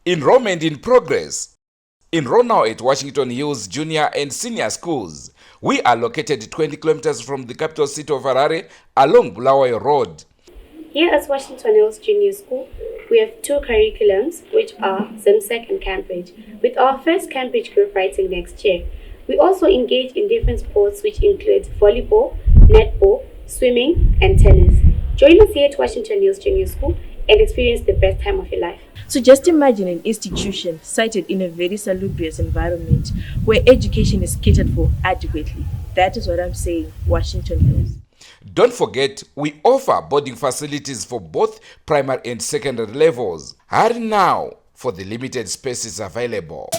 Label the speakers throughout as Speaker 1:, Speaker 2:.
Speaker 1: Enrollment in progress. Enroll now at Washington Hills Junior and Senior Schools. We are located 20 kilometers from the capital city of Harare along Bulawayo Road.
Speaker 2: Here at Washington Hills Junior School, we have two curriculums, which are ZIMSEC and Cambridge, with our first Cambridge group writing next year. We also engage in different sports, which include volleyball, netball, swimming, and tennis. Join us here at Washington Hills Junior School and experience the best time of your life.
Speaker 3: So just imagine an institution sited in a very salubrious environment where education is catered for adequately. That is what I'm saying, Washington Hills.
Speaker 1: Don't forget, we offer boarding facilities for both primary and secondary levels. Hurry now for the limited spaces available.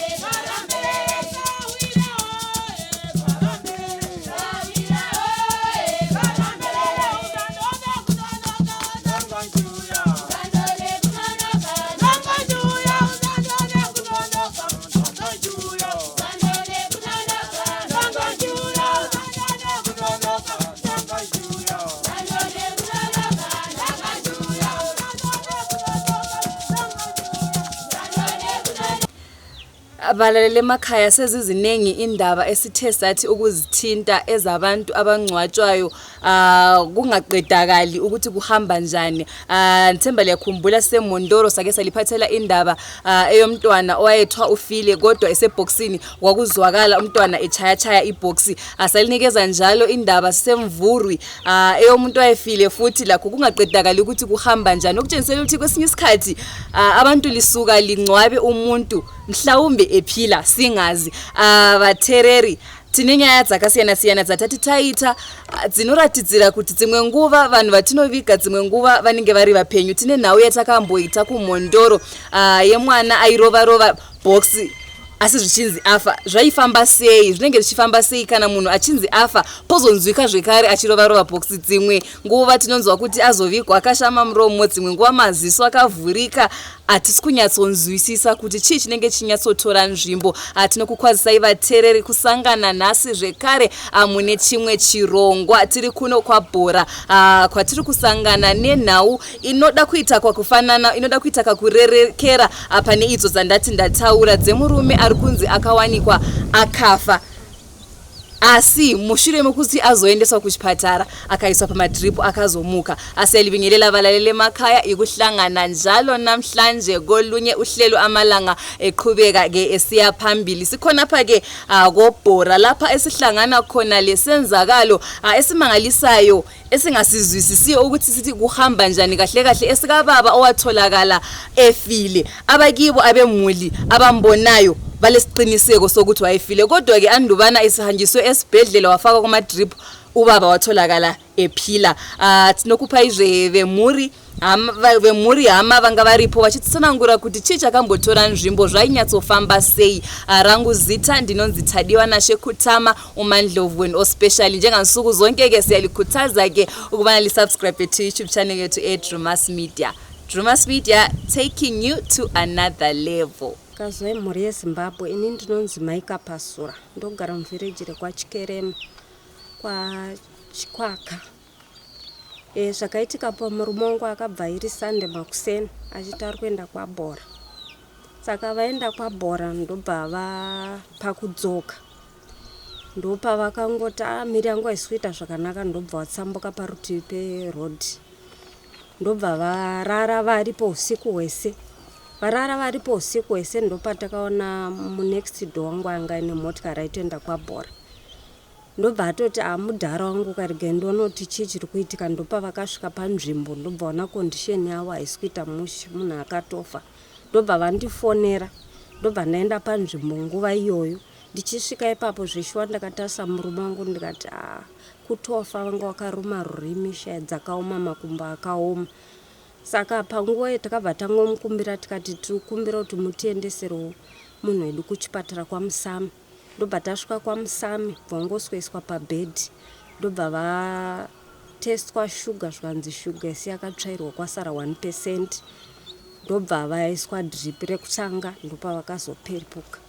Speaker 4: Abalalele emakhaya sezizinengi indaba esithe sathi ukuzithinta ezabantu abangcwatshwayo kungaqedakali ukuthi kuhamba njani. Nthemba liyakhumbula seMondoro sake saliphathela indaba eyomntwana owayethwa ufile kodwa eseboxini kwakuzwakala umntwana echaya iboxi. Asalinikeza njalo indaba semvurwi eyomuntu wayefile futhi lakho kungaqedakali ukuthi kuhamba njani, okutshengisela ukuthi kwesinye isikhathi abantu lisuka lingcwabe umuntu mhlawumbe ephila singazi. Vatereri tine nyaya dzakasiyana-siyana dzatati taita dzinoratidzira kuti dzimwe nguva vanhu vatinoviga dzimwe nguva vanenge vari vapenyu. Tine nhau yatakamboita kuMondoro yemwana airovarova boxi asi zvichinzi afa. Zvaifamba sei? Zvinenge zvichifamba sei kana munhu achinzi afa pozonzwika zvekare achirovarova boxi? Dzimwe nguva tinonzwa kuti azovigwa akashama muromo, dzimwe nguva maziso akavhurika. Hatisi kunyatsonzwisisa kuti chii chinenge chinyatsotora nzvimbo. Tinokukwazisai vatereri kusangana nhasi zvekare mune chimwe chirongwa. Tiri kuno kwaBhora kwatiri kusangana nenhau inoda kuita kwakufanana, inoda kuita kakurerekera pane idzo dzandati ndataura dzemurume ari kunzi akawanikwa akafa. Asi mushure mekuti azoendeswa kuchipatara akaiswa pamadrip akazomuka. Asi alibingelela valalele emakhaya ikuhlangana njalo namhlanje kolunye uhlelo amalanga eqhubeka ke esiya phambili. Sikhona pha ke koBhora lapha esihlangana khona lesenzakalo esimangalisayo esingasizwisisiyo ukuthi sithi kuhamba njani kahle kahle esikababa owatholakala efile. Abakibo abemuli abambonayo balesiqiniseko sokuthi wayefile, kodwa ke andubana isihanjiswe esibhedlela wafaka kuma drip ubaba watholakala ephila. Tinokupha izve vemhuri hama vanga varipo vachitsanangura kuti chii chakambotora nzvimbo zvainyatsofamba sei. Rangu zita ndinonzi Tadiwa Nashekutama uMandlovu and especially njengansuku zonke ke siyalikhuthaza ke ukubana lisubscribe to YouTube channel yethu Drewmas Media. Drewmas Media, taking you to another level.
Speaker 5: Kazoi mhuri yeZimbabwe, ini ndinonzi Maika Pasura, ndogara muvhireji rekwaChikerema kwaChikwaka. Zvakaitika murume wangu akabva iri Sunday makuseni achiti ari kuenda kwaBhora. Saka vaenda kwaBhora ndobva pakudzoka ndopavakangoti miri yangu haisi kuita zvakanaka, ndobva vatsambuka parutivi peroad ndobva varara varipo usiku hwese. Varara varipo usiku hwese ndopatakaona munext door wangu anga ine motikari aitoenda kwaBhora. Ndobva atoti mudhara wangu karege ndonoti chii chiri kuitika. Ndopa vakasvika panzvimbo ndobva ona condition yavo haisi kuita mushe, munhu akatofa. Ndobva vandifonera, ndobva ndaenda panzvimbo nguva iyoyo. Ndichisvika ipapo zveshuwa ndakatarisa murume wangu ndikati kutofa, vanga vakaruma rurimi, shaya dzakaoma, makumbo akaoma. Saka panguva yatakabva tangomukumbira tikati tirikumbira kuti mutiendeserewo munhu wedu kuchipatara kwaMusami. Ndobva tasvika kwaMusami vangosweswa pabhedhi. Ndobva vatestwa shuga zvikanzi shuga yese yakatsvairwa kwasara 1%. Ndobva vaiswa drip rekutanga ndopa vakazopepuka.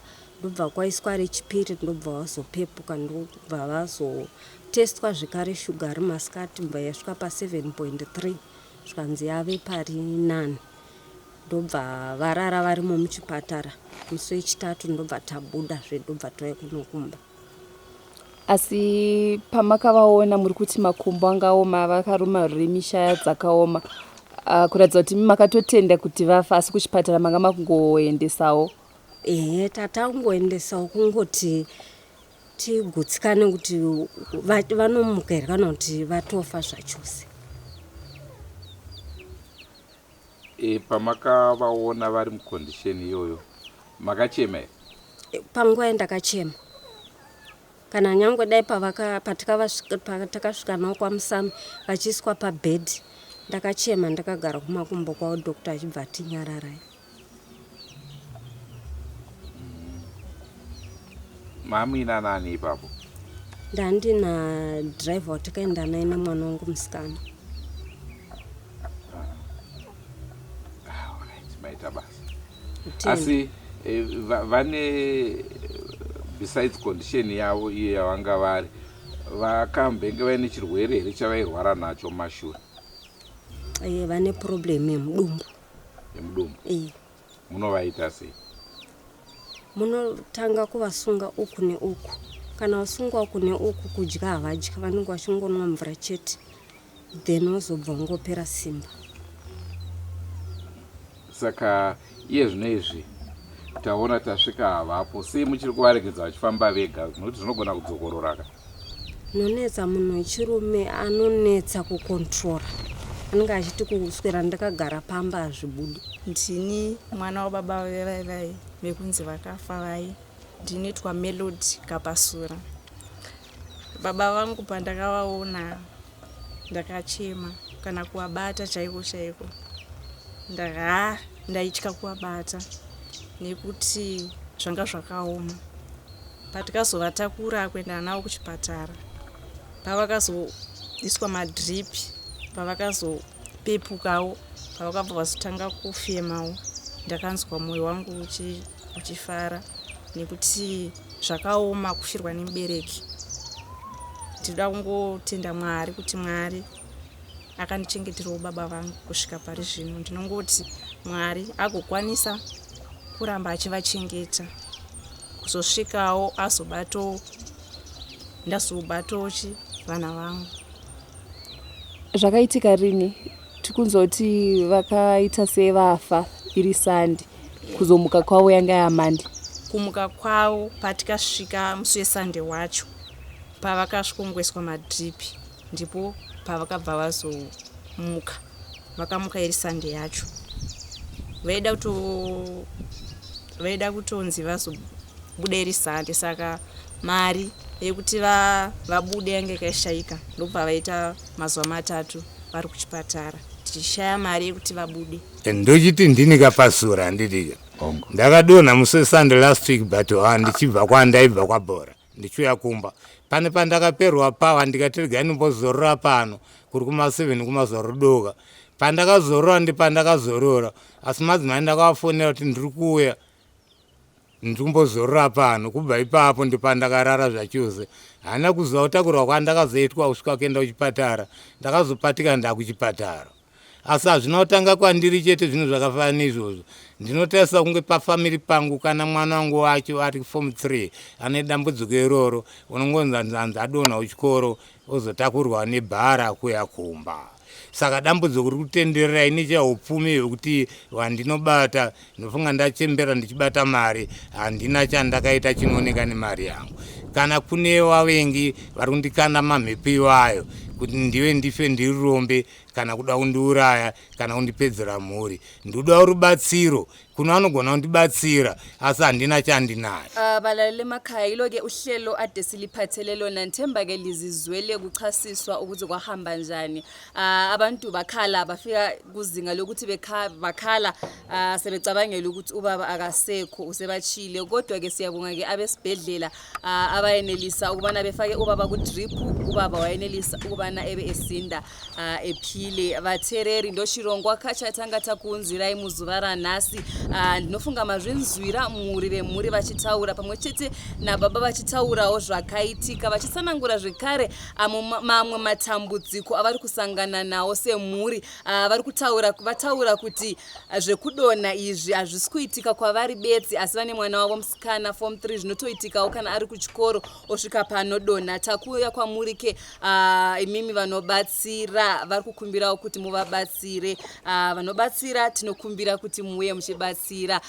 Speaker 5: Ndobva kwaiswa rechipiri ndobva vazopepuka. Ndobva vazotestwa zvekare shuga ari masikati mbva yasvika pa 7.3 zvikanzi yave pari 9. ndobva varara varimo muchipatara. Musi wechitatu ndobva tabuda ndobva tauya kunokumba.
Speaker 4: Asi pamakavaona muri kuti makumbo angaoma vakaruma misha dzakaoma kuratidza kuti makatotenda kuti vafa asi kuchipatara manga makungoendesawo.
Speaker 5: Tatangoendesawo kungoti tigutsikane kuti vanomuka here kana kuti vatofa zvachose.
Speaker 1: Pamakavaona vari mukondisheni iyoyo makachema here?
Speaker 5: Panguva yandakachema. Kana nyangwe dai patakasvika nawo kwamusami vachiiswa pabhedhi ndakachema ndakagara kumakumbo kwavo dhokta achibva atinyararai.
Speaker 1: Mamuina nani ipapo?
Speaker 5: Ndandina driver watakaenda naye nemwana wangu musikana.
Speaker 1: Maita basa. Asi vane besides condition yavo iyo yavanga vari vakambenge vaine chirwere here chavairwara nacho mashure?
Speaker 5: Vane problem yemudumbu.
Speaker 1: Yemudumbu? Munovaita sei?
Speaker 5: Munotanga kuvasunga uku neuku. Kana vasungwa uku neuku kudya havadyi, vanenge vachingonwa mvura chete. Then vozobva ngopera simba.
Speaker 1: Saka iye zvino izvi taona tasvika havapo, sei muchiri kuvaregedza vachifamba vega? Nokuti zvinogona kudzokororaka.
Speaker 5: Nonetsa munhu wechirume anonetsa kukontrora. Anenge achiti kuswera ndakagara pamba hazvibudi.
Speaker 6: Ndini mwana wababa vevai vekunzi vakafa vai. Ndinoitwa Melody Kapasura. Baba vangu pandakavaona ndakachema kana kuwabata chaiko chaiko. Ndaitya kuwabata nekuti zvanga zvakaoma. Patakazovatakura kuenda navo kuchipatara, pavakazoiswa madripi, pavakazopepukawo, pavakabva vazotanga kufemawo, ndakanzwa mwoyo wangu uchifara nekuti zvakaoma kufirwa nemubereki. Ndinoda kungotenda Mwari kuti Mwari akandichengeterawo baba vangu kusvika pari zvino. Ndinongoti Mwari agokwanisa kuramba achivachengeta kuzosvikawo ndazobatochi vana vangu.
Speaker 4: Zvakaitika rini? Tikunzoti vakaita sevafa iri Sande, kuzomuka kwavo yanga yamandi.
Speaker 6: Kumuka kwavo patikasvika musi weSande wacho, pavakasvongoiswa madripi, ndipo pavakabva vazomuka. Vakamuka iri Sande yacho. Vaida kutonzi vazobuda iri Sande, saka mari yekuti vabude yange yakashaika. Ndobva vaita mazuva 3 vari kuchipatara tichishaya mari yekuti vabude.
Speaker 7: Ndochiti ndini Kapasura ndidika. Ndakadonha musi weSande last week but ndichibva kwandaibva kwaBhora ndichiuya kumba. Pane pandakaperwa pawa ndikati regai ndimbozorora pano kuri kuma7 kumazorudoka. Pandakazorora ndipandakazorora, asi madzimai ndakavafonera kuti ndiri kuuya ndikumbozorora pano. Kubva ipapo ndipandakarara zvachose. Hana kuziva kutakurwa kwandakazoitwa kusvika kuenda kuchipatara. Ndakazopatika ndakuchipatara. Asi hazvina kutanga kwandiri chete zvinhu zvakafanana neizvozvo. Ndinotarisa kunge pafamily pangu kana mwana wangu wacho ari form 3 ane dambudziko iroro, unongonzi adonha kuchikoro ozotakurwa nebhara kuya kumba. Saka dambudziko riri kutenderera ine chaupfumi hwekuti wandinobata ndofunga ndachembera ndichibata mari, handina chandakaita chinooneka nemari yangu. Kana kune vavengi vari kundikanda mamhepo iwayo kuti ndive ndife ndiri rombe kana kuda kundiuraya kana kundipedzera mhuri, ndoda rubatsiro kuno vanogona kundibatsira asi handina chandinayo.
Speaker 4: Balaleli emakhaya yilo-ke uhlelo ade siliphathele lona. Nithemba-ke lizizwele kuchasiswa ukuthi kwahamba njani. Abantu bakhala bafika kuzinga lokuthi bakhala sebecabangela ukuthi ubaba akasekho usebachile, kodwa-ke siyabonga-ke abesibhedlela abayenelisa ukubana befake ubaba kudrip. Ubaba wayenelisa ukubana ebe esinda ephila. mubatsirikile vateereri. Ndochirongwa chatanga takuunzirai muzuva ranhasi. Ndinofunga mazvinzwira muri vemhuri vachitaura pamwe chete nababa vachitaurawo zvakaitika, vachitsanangura zvekare mamwe matambudziko avari kusangana nawo semhuri. Vataura kuti zvekudonha izvi hazvisi kuitika kwavari bedzi, asi vane mwana wavo musikana form 3 zvinotoitikawo kana ari kuchikoro osvika panodonha. Takuuya kwamuri ke imimi vanobatsira, vari kukumbirawo kuti muvabatsire. Vanobatsira tinokumbira kuti muuye muchibatsira.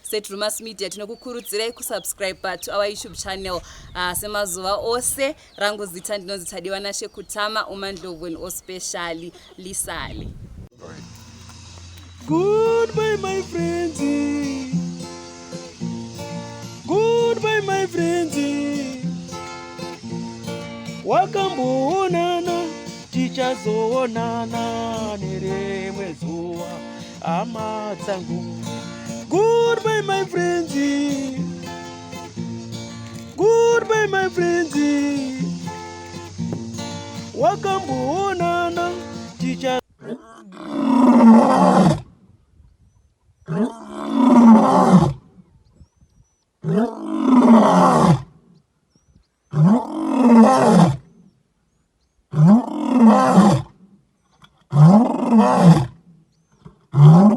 Speaker 4: seDrewmas Media tinokukurudzirai kusubscribe to our YouTube channel. Semazuva ose rangu zita ndinonzi Tadiwa Nashe Kutama umandlovweni ospecially lisale.
Speaker 8: Goodbye my friends. Goodbye my friends. Wakamboonana tichazoonana nerimwe zuva hama dzangu. Goodbye my friends. Goodbye my friends. Wakamboonana ticha
Speaker 9: Oh